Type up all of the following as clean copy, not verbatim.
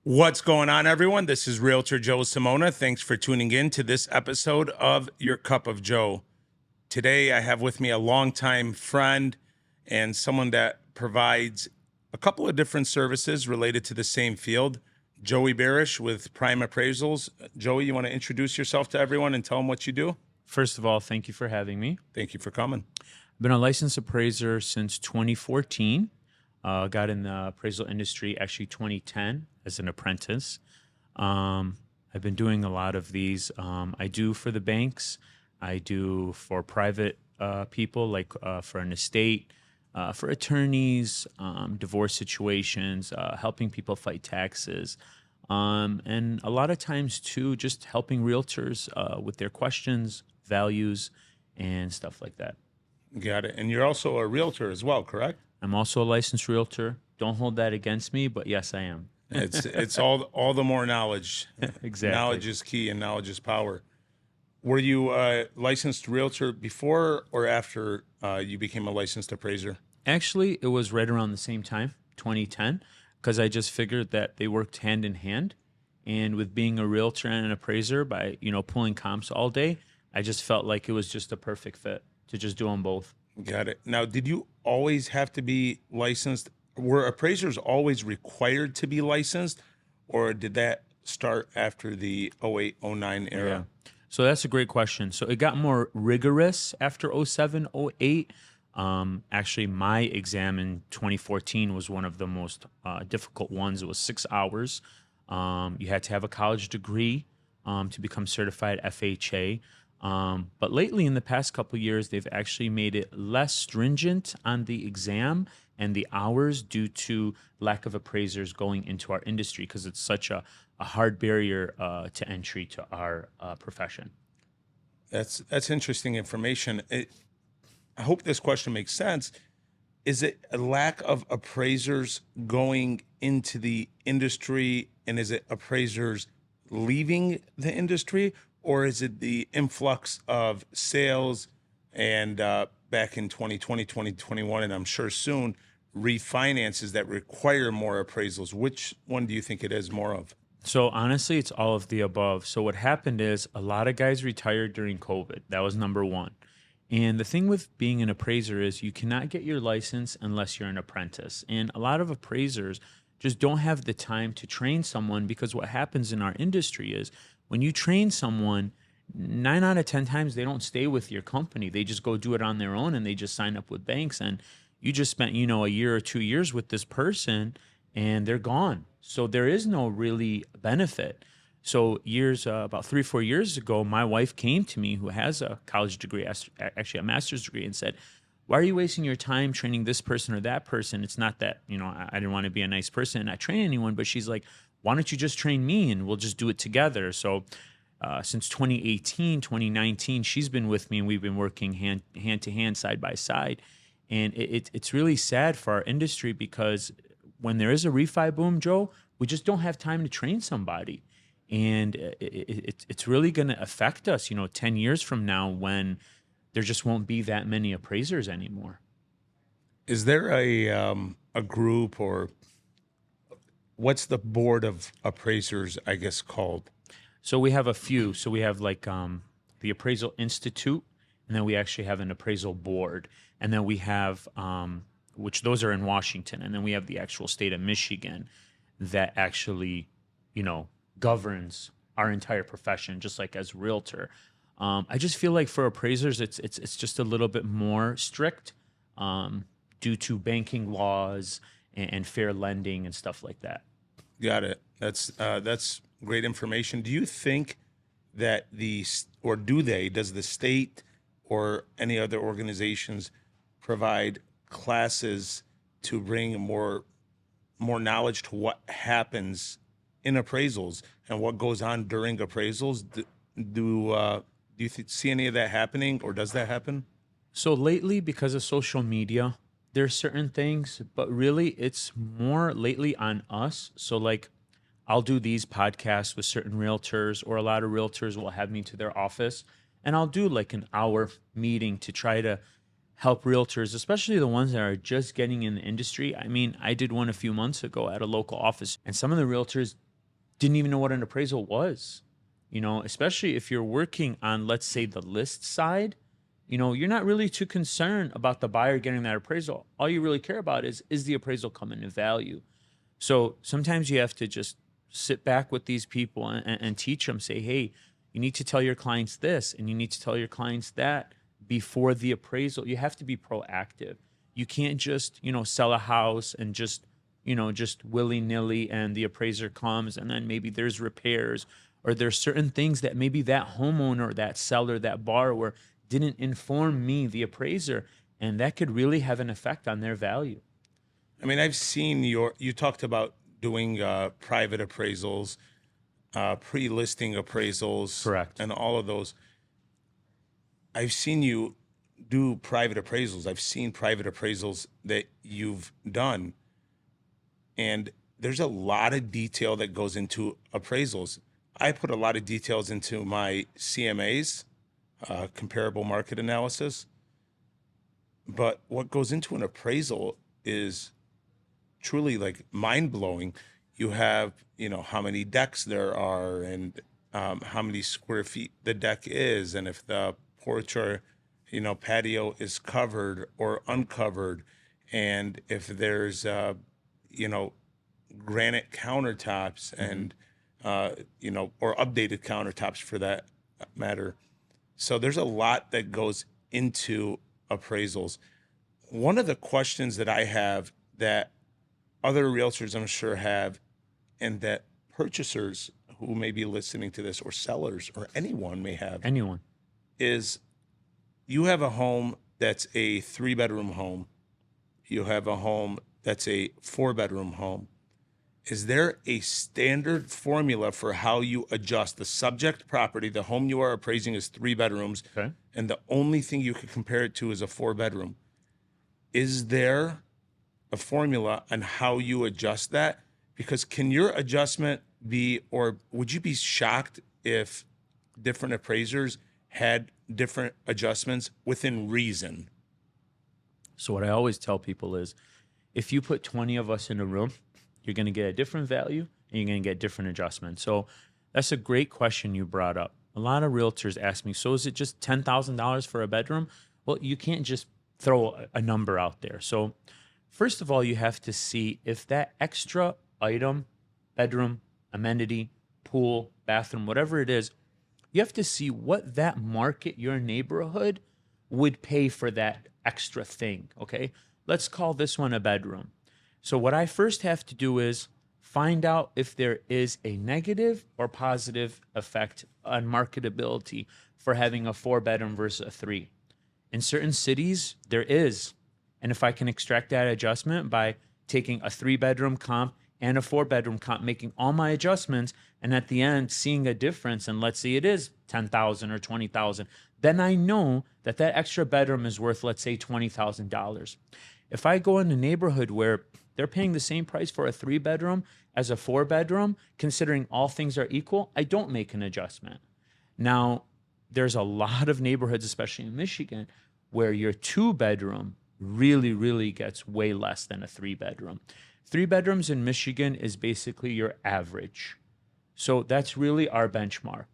What's going on, everyone? This is Realtor Joe Samona. Thanks for tuning in to this episode of Your Cup of Joe. Today, I have with me a longtime friend and someone that provides a couple of different services related to the same field, Joey Barash with Prime Appraisals. Joey, you want to introduce yourself to everyone and tell them what you do? First of all, thank you for having me. Thank you for coming. I've been a licensed appraiser since 2014. Got in the appraisal industry actually 2010 as an apprentice. I've been doing a lot of these. I do for the banks. I do for private people, like for an estate, for attorneys, divorce situations, helping people fight taxes. And a lot of times, too, just helping realtors with their questions, values, and stuff like that. Got it. And you're also a realtor as well, correct? I'm also a licensed realtor. Don't hold that against me, but yes, I am. It's all the more knowledge. Exactly. Knowledge is key and knowledge is power. Were you a licensed realtor before or after you became a licensed appraiser? Actually, it was right around the same time, 2010, because I just figured that they worked hand in hand. And with being a realtor and an appraiser, by pulling comps all day, I just felt like it was just a perfect fit to just do them both. Got it. Now, did you always have to be licensed? Were appraisers always required to be licensed, or did that start after the 08, 09 era? Yeah. So that's a great question. So it got more rigorous after 07, 08. Actually, my exam in 2014 was one of the most difficult ones. It was 6 hours. You had to have a college degree to become certified FHA. But lately, in the past couple of years, they've actually made it less stringent on the exam and the hours due to lack of appraisers going into our industry because it's such a hard barrier to entry to our profession. That's interesting information. I hope this question makes sense. Is it a lack of appraisers going into the industry, and is it appraisers leaving the industry? Or is it the influx of sales and back in 2020, 2021, and I'm sure soon, refinances that require more appraisals? Which one do you think it is more of? So honestly, it's all of the above. So what happened is a lot of guys retired during COVID. That was number one. And the thing with being an appraiser is you cannot get your license unless you're an apprentice. And a lot of appraisers just don't have the time to train someone because what happens in our industry is when you train someone, 9 out of 10 times they don't stay with your company. They just go do it on their own and they just sign up with banks. And you just spent, a year or 2 years with this person and they're gone. So there is no really benefit. So about 3 or 4 years ago, my wife came to me who has a college degree, actually a master's degree, and said, why are you wasting your time training this person or that person? It's not that, I didn't want to be a nice person and not train anyone, but she's like, why don't you just train me and we'll just do it together? So since 2018, 2019, she's been with me and we've been working hand to hand, side by side. And it's really sad for our industry because when there is a refi boom, Joe, we just don't have time to train somebody. And it's really going to affect us, 10 years from now when there just won't be that many appraisers anymore. Is there a group, or what's the board of appraisers, I guess, called? So we have a few. So we have like the Appraisal Institute, and then we actually have an appraisal board. And then we have, which those are in Washington. And then we have the actual state of Michigan that actually, governs our entire profession, just like as realtor. I just feel like for appraisers, it's just a little bit more strict due to banking laws and fair lending and stuff like that. Got it. That's great information. Do you think that does the state or any other organizations provide classes to bring more knowledge to what happens in appraisals and what goes on during appraisals? Do you see any of that happening, or does that happen? So lately, because of social media, there's certain things, but really it's more lately on us. So like I'll do these podcasts with certain realtors, or a lot of realtors will have me to their office and I'll do like an hour meeting to try to help realtors, especially the ones that are just getting in the industry. I mean, I did one a few months ago at a local office, and some of the realtors didn't even know what an appraisal was. Especially if you're working on, let's say, the list side, you're not really too concerned about the buyer getting that appraisal. All you really care about is the appraisal coming to value. So sometimes you have to just sit back with these people and teach them, say, hey, you need to tell your clients this and you need to tell your clients that before the appraisal. You have to be proactive. You can't just, sell a house and just willy-nilly, and the appraiser comes and then maybe there's repairs, or there's certain things that maybe that homeowner, that seller, that borrower didn't inform me, the appraiser, and that could really have an effect on their value. I mean, I've seen you talked about doing private appraisals, pre-listing appraisals, Correct. and all of those. I've seen you do private appraisals. I've seen private appraisals that you've done, and there's a lot of detail that goes into appraisals. I put a lot of details into my CMAs, comparable market analysis, but what goes into an appraisal is truly like mind blowing. You have, how many decks there are, and how many square feet the deck is, and if the porch or, patio is covered or uncovered, and if there's, granite countertops and, or updated countertops for that matter. So there's a lot that goes into appraisals. One of the questions that I have that other realtors I'm sure have, and that purchasers who may be listening to this, or sellers or anyone may have, Anyone. is you have a home that's a 3-bedroom home. You have a home that's a 4-bedroom home. Is there a standard formula for how you adjust the subject property? The home you are appraising is 3 bedrooms, Okay. and the only thing you could compare it to is a 4-bedroom. Is there a formula on how you adjust that? Because can your adjustment be, or would you be shocked if different appraisers had different adjustments within reason? So what I always tell people is, if you put 20 of us in a room, you're going to get a different value and you're going to get different adjustments. So that's a great question you brought up. A lot of realtors ask me, so is it just $10,000 for a bedroom? Well, you can't just throw a number out there. So first of all, you have to see if that extra item, bedroom, amenity, pool, bathroom, whatever it is, you have to see what that market, your neighborhood, would pay for that extra thing, okay? Let's call this one a bedroom. So what I first have to do is find out if there is a negative or positive effect on marketability for having a 4-bedroom versus a 3. In certain cities, there is. And if I can extract that adjustment by taking a 3-bedroom comp and a 4-bedroom comp, making all my adjustments, and at the end seeing a difference, and let's say it is 10,000 or 20,000, then I know that that extra bedroom is worth, let's say, $20,000. If I go in a neighborhood where they're paying the same price for a 3-bedroom as a 4-bedroom, considering all things are equal, I don't make an adjustment. Now, there's a lot of neighborhoods, especially in Michigan, where your 2-bedroom really, really gets way less than a 3-bedroom. 3 bedrooms in Michigan is basically your average. So that's really our benchmark.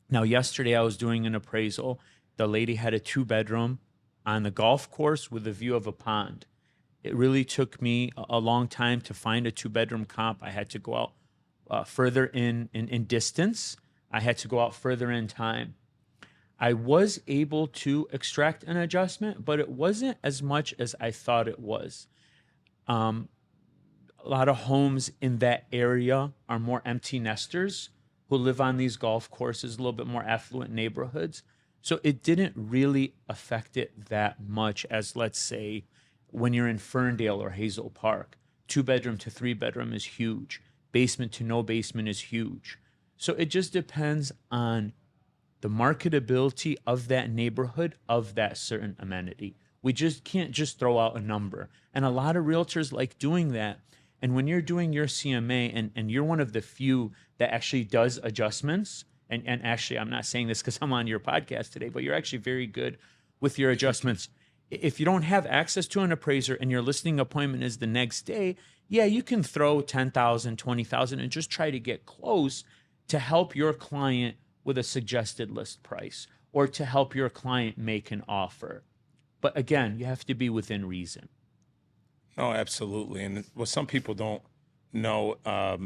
Now, yesterday I was doing an appraisal. The lady had a 2-bedroom on the golf course with a view of a pond. It really took me a long time to find a 2-bedroom comp. I had to go out further in distance. I had to go out further in time. I was able to extract an adjustment, but it wasn't as much as I thought it was. A lot of homes in that area are more empty nesters who live on these golf courses, a little bit more affluent neighborhoods. So it didn't really affect it that much as, let's say, when you're in Ferndale or Hazel Park. 2-bedroom to 3-bedroom is huge. Basement to no basement is huge. So it just depends on the marketability of that neighborhood, of that certain amenity. We just can't just throw out a number. And a lot of realtors like doing that. And when you're doing your CMA, and you're one of the few that actually does adjustments, and actually I'm not saying this because I'm on your podcast today, but you're actually very good with your adjustments. If you don't have access to an appraiser and your listing appointment is the next day, yeah, you can throw 10,000, 20,000, and just try to get close to help your client with a suggested list price or to help your client make an offer. But again, you have to be within reason. No, absolutely. And what some people don't know, a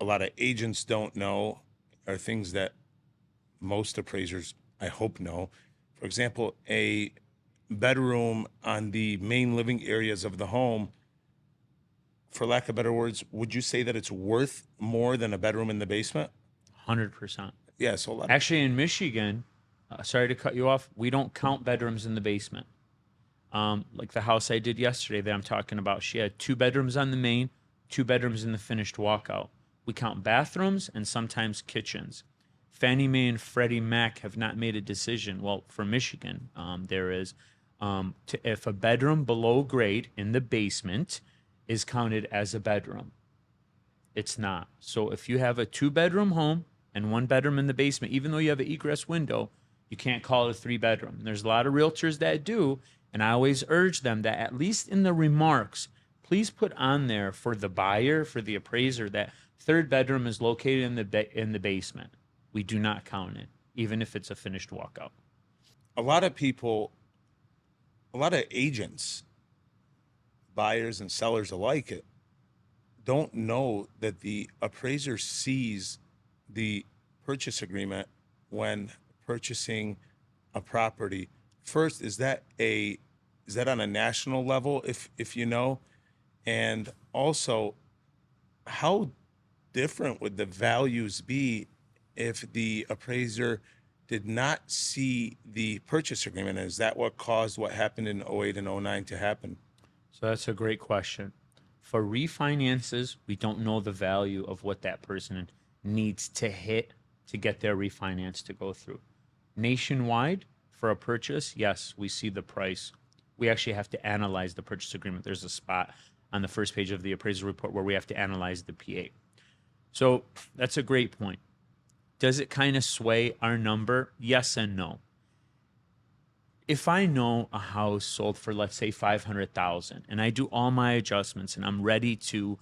lot of agents don't know are things that most appraisers, I hope, know. For example, a bedroom on the main living areas of the home, for lack of better words, would you say that it's worth more than a bedroom in the basement? 100%. Yeah, so a lot. Actually, in Michigan, sorry to cut you off, we don't count bedrooms in the basement. Like the house I did yesterday that I'm talking about, she had 2 bedrooms on the main, 2 bedrooms in the finished walkout. We count bathrooms and sometimes kitchens. Fannie Mae and Freddie Mac have not made a decision. Well, for Michigan, there is if a bedroom below grade in the basement is counted as a bedroom. It's not. So if you have a 2-bedroom home and 1 bedroom in the basement, even though you have an egress window, you can't call it a 3-bedroom. There's a lot of realtors that do, and I always urge them that at least in the remarks, please put on there for the buyer, for the appraiser, that 3rd bedroom is located in the basement. We do not count it, even if it's a finished walkout. A lot of people, a lot of agents, buyers and sellers alike, don't know that the appraiser sees the purchase agreement when purchasing a property. First, is that on a national level, if you know? And also, how different would the values be if the appraiser did not see the purchase agreement? Is that what caused what happened in '08 and '09 to happen? So that's a great question. For refinances, we don't know the value of what that person needs to hit to get their refinance to go through. Nationwide, for a purchase, yes, we see the price. We actually have to analyze the purchase agreement. There's a spot on the first page of the appraisal report where we have to analyze the PA. So that's a great point. Does it kind of sway our number? Yes and no. If I know a house sold for, let's say, 500,000, and I do all my adjustments and I'm ready to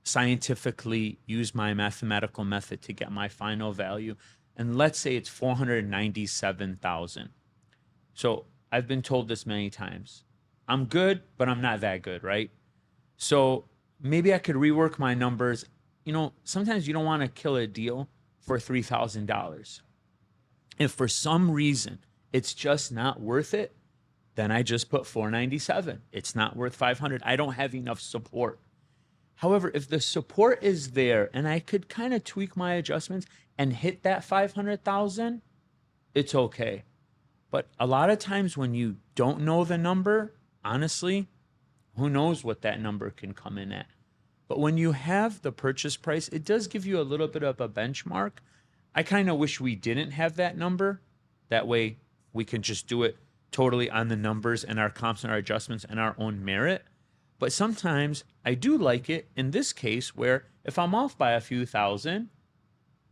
scientifically use my mathematical method to get my final value, and let's say it's 497,000. So I've been told this many times. I'm good, but I'm not that good, right? So maybe I could rework my numbers. Sometimes you don't want to kill a deal for $3,000. If for some reason it's just not worth it, then I just put 497. It's not worth 500. I don't have enough support. However, if the support is there and I could kind of tweak my adjustments and hit that 500,000, it's okay. But a lot of times when you don't know the number, honestly, who knows what that number can come in at. But when you have the purchase price, it does give you a little bit of a benchmark. I kind of wish we didn't have that number. That way we can just do it totally on the numbers and our comps and our adjustments and our own merit. But sometimes I do like it in this case where if I'm off by a few thousand,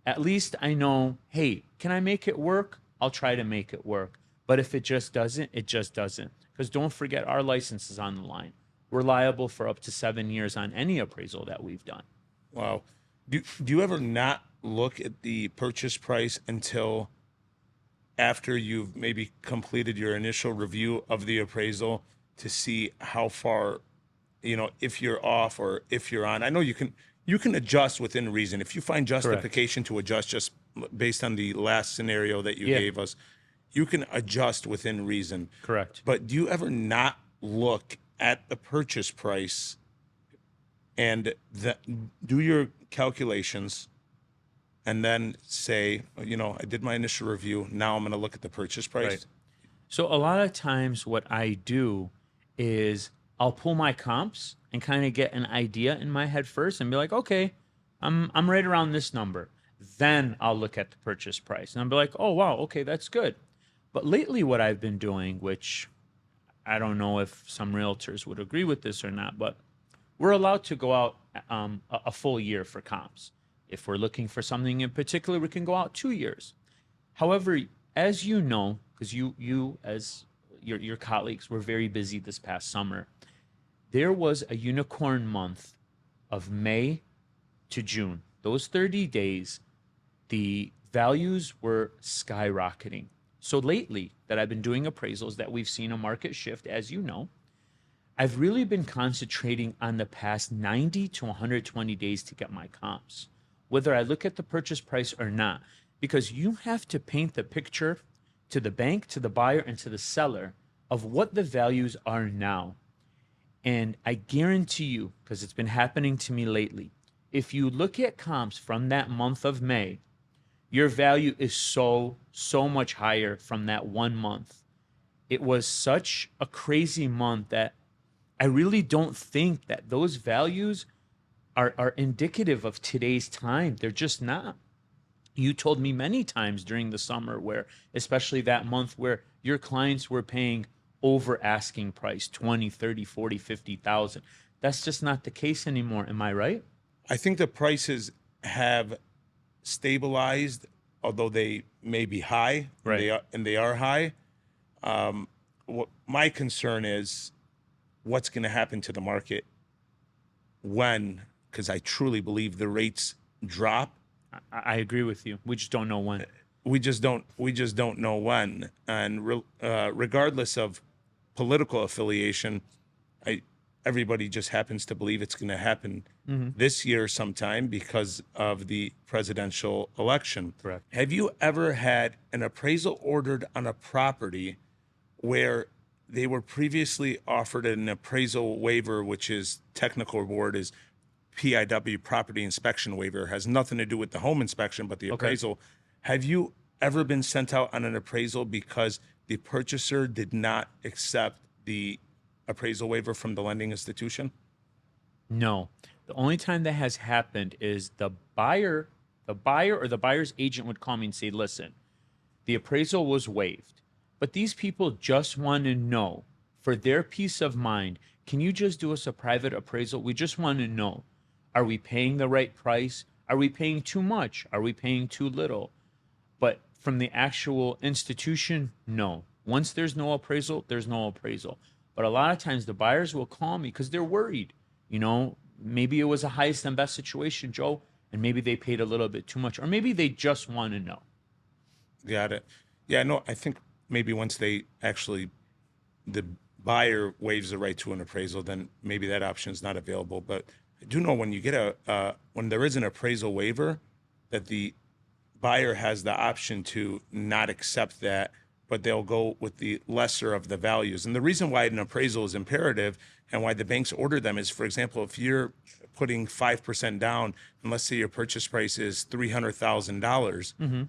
at least I know, hey, can I make it work? I'll try to make it work. But if it just doesn't, it just doesn't. Because don't forget, our license is on the line. We're liable for up to 7 years on any appraisal that we've done. Wow. Do you ever not look at the purchase price until after you've maybe completed your initial review of the appraisal to see how far, if you're off or if you're on? I know you can adjust within reason. If you find justification to adjust just based on the last scenario that you gave us, you can adjust within reason. Correct. But do you ever not look at the purchase price and do your calculations and then say, I did my initial review, now I'm going to look at the purchase price? Right. So a lot of times what I do is I'll pull my comps and kind of get an idea in my head first and be like, okay, I'm right around this number. Then I'll look at the purchase price and I'll be like, oh, wow, okay, that's good. But lately what I've been doing, which I don't know if some realtors would agree with this or not, but we're allowed to go out a full year for comps. If we're looking for something in particular, we can go out 2 years. However, as you know, because you as your colleagues were very busy this past summer. There was a unicorn month of May to June. Those 30 days, the values were skyrocketing. So lately, that I've been doing appraisals, that we've seen a market shift, as you know, I've really been concentrating on the past 90 to 120 days to get my comps, whether I look at the purchase price or not, because you have to paint the picture to the bank, to the buyer, and to the seller of what the values are now. And I guarantee you, because it's been happening to me lately, if you look at comps from that month of May, your value is so much higher from that 1 month. It was such a crazy month that I really don't think that those values are indicative of today's time. They're just not. You told me many times during the summer where, especially that month, where your clients were paying over asking price, 20, 30, 40, 50,000. That's just not the case anymore. Am I right? I think the prices have stabilized, although they may be high. Right. And they are high. What my concern is what's going to happen to the market when, because I truly believe the rates drop. I agree with you. We just don't know when. We just don't know when. And regardless of political affiliation, everybody just happens to believe it's going to happen this year sometime because of the presidential election. Correct. Have you ever had an appraisal ordered on a property where they were previously offered an appraisal waiver, which is technical word is PIW, property inspection waiver, has nothing to do with the home inspection, but the appraisal. Have you ever been sent out on an appraisal because the purchaser did not accept the appraisal waiver from the lending institution? No. The only time that has happened is the buyer or the buyer's agent would call me and say, listen, the appraisal was waived, but these people just want to know for their peace of mind, can you just do us a private appraisal? We just want to know, are we paying the right price? Are we paying too much? Are we paying too little? But from the actual institution, no. Once there's no appraisal, there's no appraisal. But a lot of times the buyers will call me because they're worried. You know, maybe it was a highest and best situation, Joe, and maybe they paid a little bit too much, or maybe they just want to know. Got it. Yeah, no, I think maybe once the buyer waives the right to an appraisal, then maybe that option is not available. But I do know when you get when there is an appraisal waiver, that the buyer has the option to not accept that, but they'll go with the lesser of the values. And the reason why an appraisal is imperative and why the banks order them is, for example, if you're putting 5% down, and let's say your purchase price is $300,000,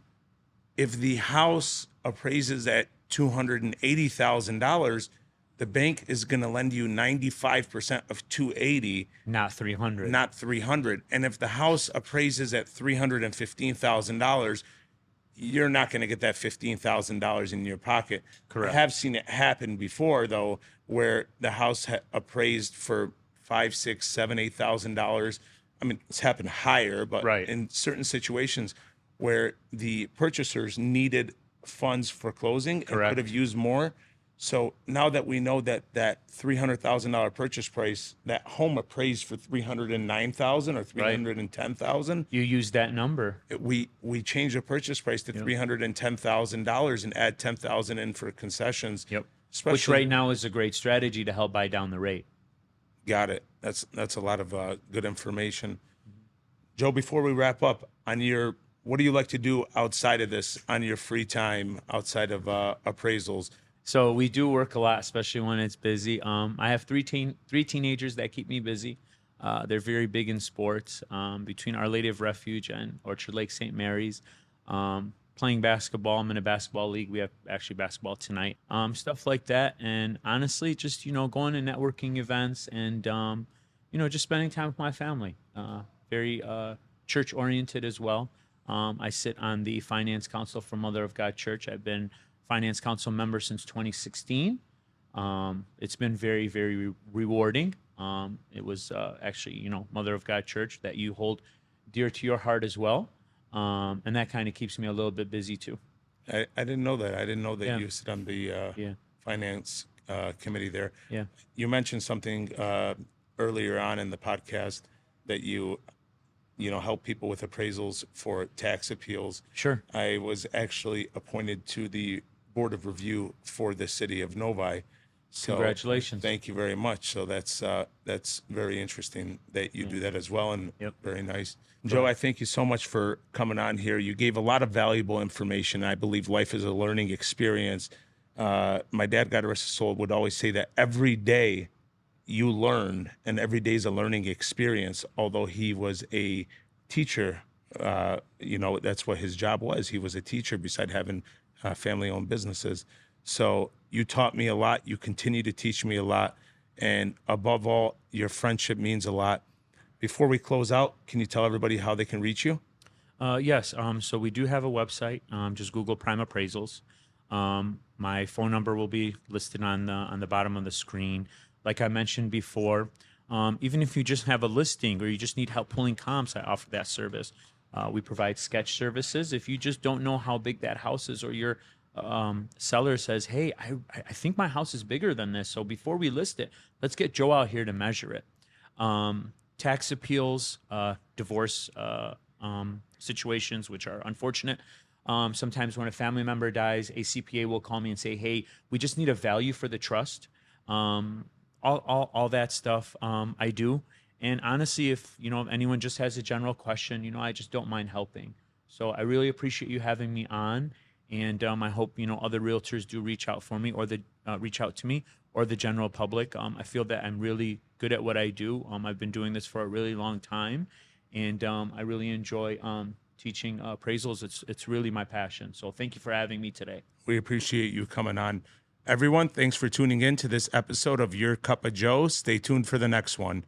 if the house appraises at $280,000, the bank is going to lend you 95% of 280, not 300. Not 300. And if the house appraises at $315,000, you're not going to get that $15,000 in your pocket. Correct. I have seen it happen before, though, where the house appraised for $5,000, $6,000, $7,000, $8,000. I mean, it's happened higher, but in certain situations where the purchasers needed funds for closing and could have used more. So now that we know that that $300,000 purchase price, that home appraised for $309,000 or $310,000, you use that number. We change the purchase price to $310,000 and add $10,000 in for concessions. Yep. Which right now is a great strategy to help buy down the rate. Got it. That's a lot of good information. Joe, before we wrap up, what do you like to do outside of this on your free time, outside of appraisals? So we do work a lot, especially when it's busy. I have three teenagers that keep me busy. They're very big in sports, between Our Lady of Refuge and Orchard Lake St. Mary's. Playing basketball. I'm in a basketball league. We have actually basketball tonight. Stuff like that. And honestly, just, going to networking events and, just spending time with my family. Very church oriented as well. I sit on the finance council for Mother of God Church. I've been finance council member since 2016. It's been very, very rewarding. It was actually, Mother of God Church that you hold dear to your heart as well. And that kind of keeps me a little bit busy too. I didn't know that. I didn't know that you sit on the finance committee there. Yeah. You mentioned something earlier on in the podcast that you help people with appraisals for tax appeals. Sure. I was actually appointed to the board of review for the city of Novi. So Congratulations. thank you very much. So that's very interesting that you do that as well, and Yep. very nice. Joe, I thank you so much for coming on here. You gave a lot of valuable information. I believe life is a learning experience. My dad, God rest his soul, would always say that every day you learn, and every day is a learning experience. Although he was a teacher, that's what his job was. He was a teacher beside having family-owned businesses. So you taught me a lot. You continue to teach me a lot. And above all, your friendship means a lot. Before we close out, can you tell everybody how they can reach you? Yes. So we do have a website. Just Google Prime Appraisals. My phone number will be listed on the bottom of the screen. Like I mentioned before, even if you just have a listing or you just need help pulling comps, I offer that service. We provide sketch services. If you just don't know how big that house is, or your seller says, "Hey, I think my house is bigger than this, so before we list it, let's get Joe out here to measure it." Tax appeals, divorce situations, which are unfortunate. Sometimes when a family member dies, a CPA will call me and say, "Hey, we just need a value for the trust." All that stuff I do. And honestly, if anyone just has a general question, I just don't mind helping. So I really appreciate you having me on, and I hope other realtors do reach out for me, or reach out to me, or the general public. I feel that I'm really good at what I do. I've been doing this for a really long time, and I really enjoy teaching appraisals. It's really my passion. So thank you for having me today. We appreciate you coming on. Everyone, thanks for tuning in to this episode of Your Cup of Joe. Stay tuned for the next one.